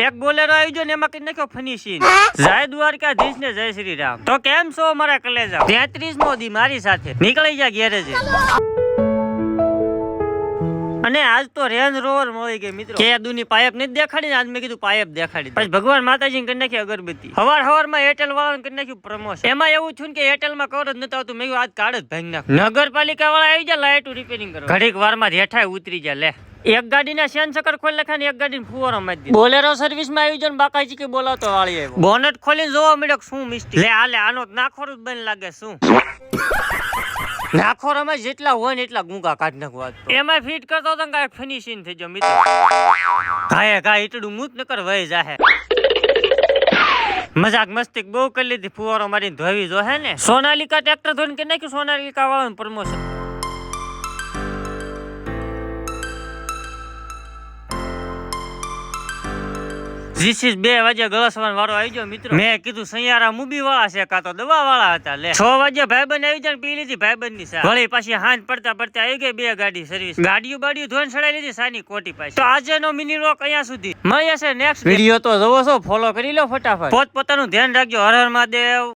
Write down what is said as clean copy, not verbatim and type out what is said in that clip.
એક બોલેરો આવી ગયો ને એમાં કઈ નાખ્યો ફિનિશિંગ. જય દ્વારકાધીશ ને જય શ્રી રામ. તો કેમ છો મારા કલેજા? 33મો દી મારી સાથે નીકળી જા ગેરેજે. અને આજ તો રેન્જ રોવર મળી ગઈ મિત્રો. કે દુની પાઇપ નથી દેખાડી ને આજ મેં કીધું પાઇપ દેખાડી. પછી ભગવાન માતાજી કરી નાખી અગરબત્તી. હવાર માં એરટેલ વાળાને કરી નાખ્યું પ્રમોશન. એમાં એવું થયું કે એરટેલ માં કવર જ નતું આવતું. મેં કીધું આજ કાર્ડ જ ભાંગી નાખ. નગરપાલિકા વાળા આવી જાય લાઈટ રિપેરિંગ કરવા. ઘડીક વાર માં રેઠાય ઉતરી જાય. લે એક ગાડીના સેન્સર ખોલી નાખે ને એક ગાડીને ફુવારો મારી દીધો. બોલેરો સર્વિસ માં આવી જાય ને બાકાજી કે બોલાવતો વાળી આવ્યો. બોનેટ ખોલીને જોવા મળ્યો શું મિસ્ટેક. લે આલે આનો નાખોરું જ બન લાગે શું. નાખોરામાં જેટલા હોય ને એટલા ગુંગા કાઢ નાખવા. એમાં ફિટ કરતો હતો ને ફિનિશિંગ થઈ ગયો મિત્રો. કાય કાય એટલું મૂત નકર વહી જાહે. મજાક મસ્તી બહુ કરી લીધી. ફુવારો મારીને ધોવી જો હે ને. સોનાલિકા ટ્રેક્ટર ધોઈને કે નાખ્યું સોનાલિકા વાળાનું પ્રમોશન. જીસીસ 2 વાગે ગળસવાનો વારો આવી ગયો મિત્રો. મેં કીધું સૈયારા મુબી વાળા છે કાં તો દવા વાળા હતા. લે 6 વાગે ભાઈબંધ આવી જાય પી લીધી ભાઈબંધ ની સા. વળી પાછી હાંજ પડતા આવી ગઈ 2 ગાડી સર્વિસ. ગાડીઓ ધોઈને ચડાઈ લીધી સાની કોટી પાસે. તો આજે નો મિની રોક અહીંયા સુધી મળ્યા છે. નેક્સ્ટ વિડીયો તો જોવો છો, ફોલો કરી લો ફટાફટ. પોતપોતાનું ધ્યાન રાખજો. હર હર મહાદેવ.